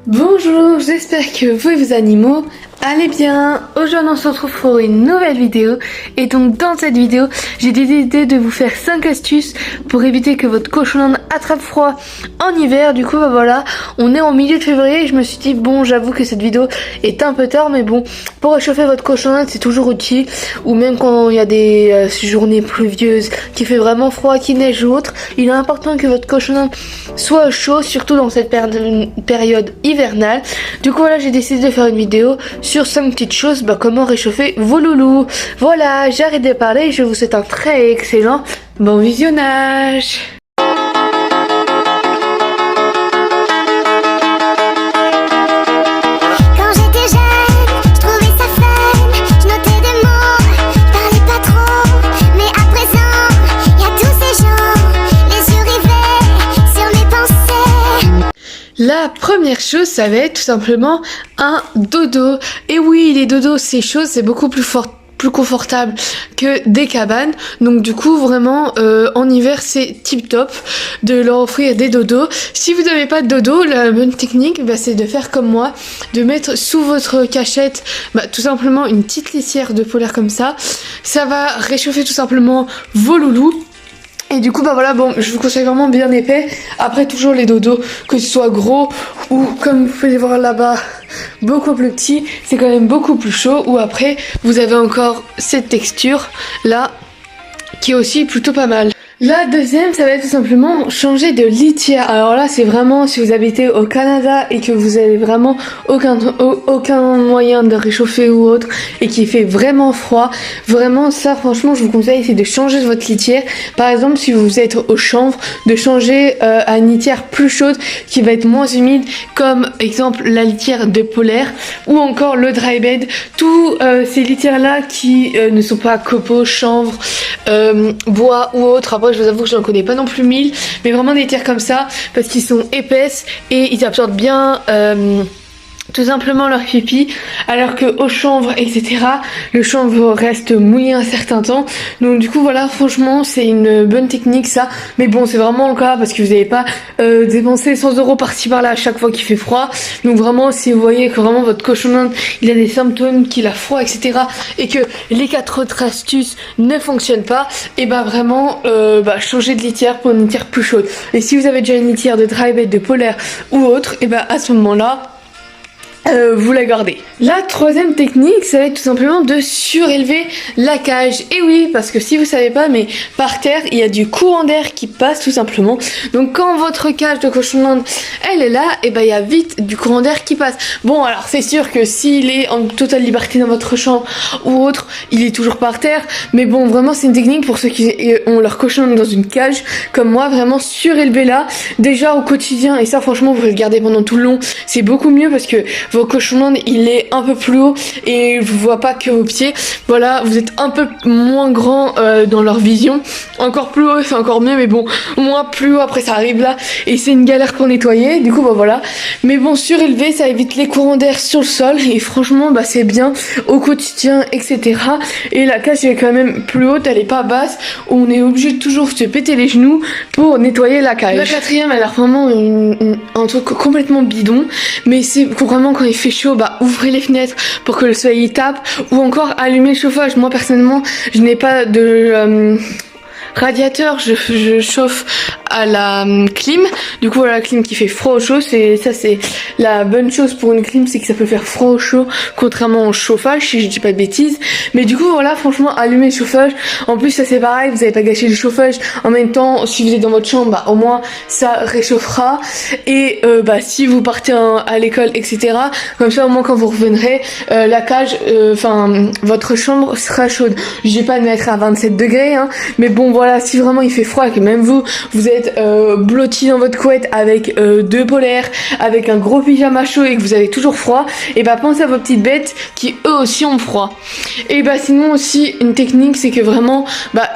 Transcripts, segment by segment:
Bonjour, j'espère que vous et vos animaux allez bien. Aujourd'hui on se retrouve pour une nouvelle vidéo et donc dans cette vidéo j'ai décidé de vous faire 5 astuces pour éviter que votre cochon attrape froid en hiver. Du coup voilà, on est en milieu de février et je me suis dit bon, j'avoue que cette vidéo est un peu tard, mais bon, pour réchauffer votre cochon c'est toujours utile, ou même quand il y a des journées pluvieuses, qu'il fait vraiment froid, qu'il neige ou autre, il est important que votre cochon soit chaud, surtout dans cette période hivernale. Du coup voilà, j'ai décidé de faire une vidéo sur 5 petites choses, comment réchauffer vos loulous. Voilà, j'arrête de parler et je vous souhaite un très excellent bon visionnage. La première chose, ça va être tout simplement un dodo. Et oui, les dodos, c'est chaud, c'est beaucoup plus confortable que des cabanes. Donc du coup, vraiment, en hiver, c'est tip top de leur offrir des dodos. Si vous n'avez pas de dodo, la bonne technique, c'est de faire comme moi, de mettre sous votre cachette, tout simplement une petite litière de polaire comme ça. Ça va réchauffer tout simplement vos loulous. Et du coup voilà, bon, je vous conseille vraiment bien épais. Après toujours les dodos, que ce soit gros ou comme vous pouvez voir là-bas, beaucoup plus petit, c'est quand même beaucoup plus chaud. Ou après vous avez encore cette texture là qui est aussi plutôt pas mal. La deuxième, ça va être tout simplement changer de litière. Alors là, c'est vraiment si vous habitez au Canada et que vous avez vraiment aucun moyen de réchauffer ou autre et qu'il fait vraiment froid, vraiment ça, franchement, je vous conseille, c'est de changer votre litière. Par exemple, si vous êtes au chanvre, de changer à une litière plus chaude qui va être moins humide, comme exemple la litière de polaire ou encore le dry bed. Tous ces litières-là qui ne sont pas copeaux, chanvre, bois ou autre. Après, je vous avoue que je n'en connais pas non plus 1000, mais vraiment des litières comme ça parce qu'ils sont épaisses et ils absorbent bien tout simplement leur pipi, alors que au chanvre etc, le chanvre reste mouillé un certain temps. Donc du coup voilà, franchement c'est une bonne technique ça, mais bon, c'est vraiment le cas parce que vous n'avez pas dépensé 100 € par-ci par-là à chaque fois qu'il fait froid. Donc vraiment, si vous voyez que vraiment votre cochon il a des symptômes, qu'il a froid etc, et que les 4 autres astuces ne fonctionnent pas, et vraiment changez de litière pour une litière plus chaude. Et si vous avez déjà une litière de dry bed, de polaire ou autre, et à ce moment là vous la gardez. La troisième technique, ça va être tout simplement de surélever la cage. Et oui, parce que si vous savez pas, mais par terre, il y a du courant d'air qui passe tout simplement. Donc quand votre cage de cochon elle est là, il y a vite du courant d'air qui passe. Bon, alors c'est sûr que s'il est en totale liberté dans votre chambre ou autre, il est toujours par terre. Mais bon, vraiment c'est une technique pour ceux qui ont leur cochon dans une cage, comme moi, vraiment surélever là. Déjà au quotidien, et ça franchement vous le gardez pendant tout le long, c'est beaucoup mieux parce que vos cochons il est un peu plus haut et je vois pas que vos pieds. Voilà, vous êtes un peu moins grand dans leur vision. Encore plus haut c'est encore mieux, mais bon, moins plus haut après ça arrive là et c'est une galère pour nettoyer. Du coup voilà, mais bon, surélever ça évite les courants d'air sur le sol et franchement c'est bien au quotidien etc. Et la cage est quand même plus haute, elle est pas basse, on est obligé de toujours se péter les genoux pour nettoyer la cage. La quatrième, elle a vraiment un truc complètement bidon, mais c'est vraiment quand il fait chaud, ouvrez les fenêtres pour que le soleil tape, ou encore allumez le chauffage. Moi personnellement, je n'ai pas de radiateur, je chauffe à la clim. Du coup voilà, la clim qui fait froid ou chaud, c'est la bonne chose pour une clim, c'est que ça peut faire froid ou chaud, contrairement au chauffage, si je dis pas de bêtises. Mais du coup voilà, franchement, allumez le chauffage. En plus ça c'est pareil, vous n'avez pas gâché le chauffage. En même temps, si vous êtes dans votre chambre, au moins ça réchauffera. Et si vous partez à l'école etc, comme ça au moins quand vous reviendrez, la cage, votre chambre sera chaude. Je dis pas de mettre à 27 degrés mais bon voilà, si vraiment il fait froid et que même vous êtes blotti dans votre couette avec 2 polaires, avec un gros pyjama chaud et que vous avez toujours froid, et pensez à vos petites bêtes qui eux aussi ont froid. Et sinon aussi une technique, c'est que vraiment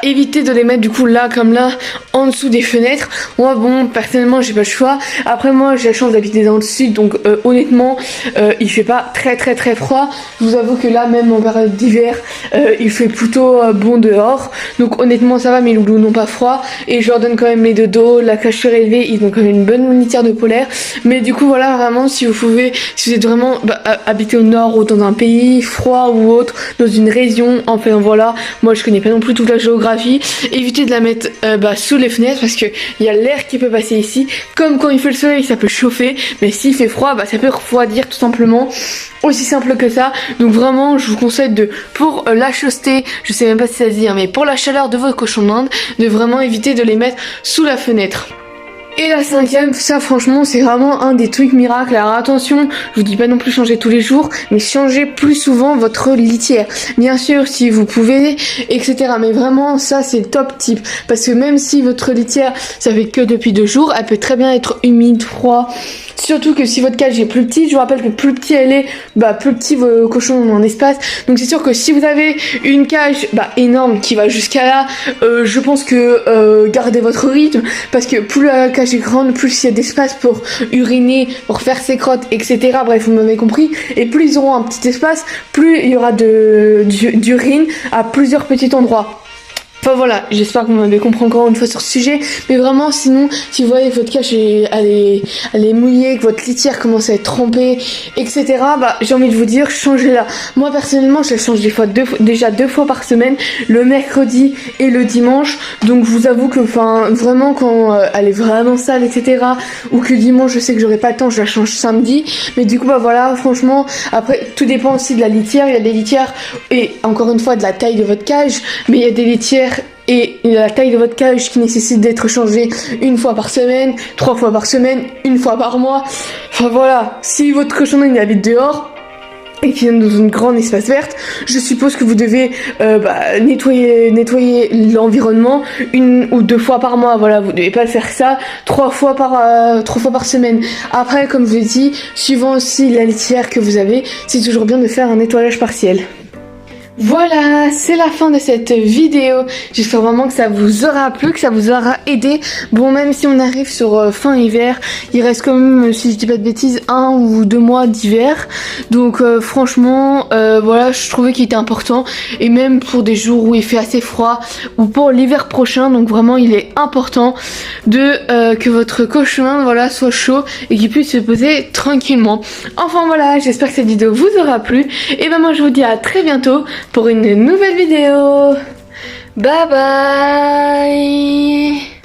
évitez de les mettre du coup là comme là en dessous des fenêtres. Moi bon, personnellement j'ai pas le choix. Après moi j'ai la chance d'habiter dans le sud, donc honnêtement il fait pas très froid. Je vous avoue que là même en période d'hiver il fait plutôt bon dehors, donc honnêtement ça va, mes loulous n'ont pas froid et je leur donne quand même les 2 dos, la cage surélevée, ils ont quand même une bonne litière de polaire. Mais du coup voilà, vraiment si vous êtes vraiment habité au nord ou dans un pays froid ou autre, dans une région, enfin voilà, moi je connais pas non plus toute la géographie, évitez de la mettre sous les fenêtres parce que il y a l'air qui peut passer ici. Comme quand il fait le soleil, ça peut chauffer, mais s'il fait froid, ça peut refroidir tout simplement. Aussi simple que ça. Donc vraiment je vous conseille pour la chausseté, je sais même pas si ça se dit, mais pour la chaleur de vos cochons d'Inde, de vraiment éviter de les mettre sous la fenêtre. Et la cinquième, ça franchement c'est vraiment un des trucs miracles. Alors attention, je vous dis pas non plus changer tous les jours, mais changez plus souvent votre litière. Bien sûr si vous pouvez, etc. Mais vraiment ça c'est le top tip. Parce que même si votre litière ça fait que depuis 2 jours, elle peut très bien être humide, froid. Surtout que si votre cage est plus petite, je vous rappelle que plus petit elle est, plus petit vos cochons ont en espace. Donc c'est sûr que si vous avez une cage énorme qui va jusqu'à là, je pense que gardez votre rythme. Parce que plus la cage est grande, plus il y a d'espace pour uriner, pour faire ses crottes, etc. Bref, vous m'avez compris. Et plus ils auront un petit espace, plus il y aura d'urine à plusieurs petits endroits. Enfin voilà, j'espère que vous m'avez compris encore une fois sur ce sujet. Mais vraiment, sinon, si vous voyez que votre cage elle est mouillée, que votre litière commence à être trempée, etc. J'ai envie de vous dire, changez-la. Moi personnellement, je la change déjà 2 fois par semaine, le mercredi et le dimanche. Donc je vous avoue que vraiment quand elle est vraiment sale, etc. ou que dimanche je sais que j'aurai pas le temps, je la change samedi. Mais du coup voilà, franchement, après tout dépend aussi de la litière. Il y a des litières et encore une fois de la taille de votre cage, mais il y a des litières et la taille de votre cage qui nécessite d'être changée 1 fois par semaine, 3 fois par semaine, 1 fois par mois. Enfin voilà, si votre cochon il habite dehors et qu'il est dans une grande espace verte, je suppose que vous devez nettoyer l'environnement 1 ou 2 fois par mois. Voilà, vous devez pas le faire ça 3 fois par semaine. Après, comme je vous l'ai dit, suivant aussi la litière que vous avez, c'est toujours bien de faire un nettoyage partiel. Voilà, c'est la fin de cette vidéo. J'espère vraiment que ça vous aura plu, que ça vous aura aidé. Bon, même si on arrive sur fin hiver, il reste quand même, si je dis pas de bêtises, 1 ou 2 mois d'hiver. Donc franchement, voilà, je trouvais qu'il était important. Et même pour des jours où il fait assez froid, ou pour l'hiver prochain, donc vraiment il est important que votre cochon voilà, soit chaud et qu'il puisse se poser tranquillement. Enfin voilà, j'espère que cette vidéo vous aura plu. Et moi je vous dis à très bientôt pour une nouvelle vidéo. Bye bye.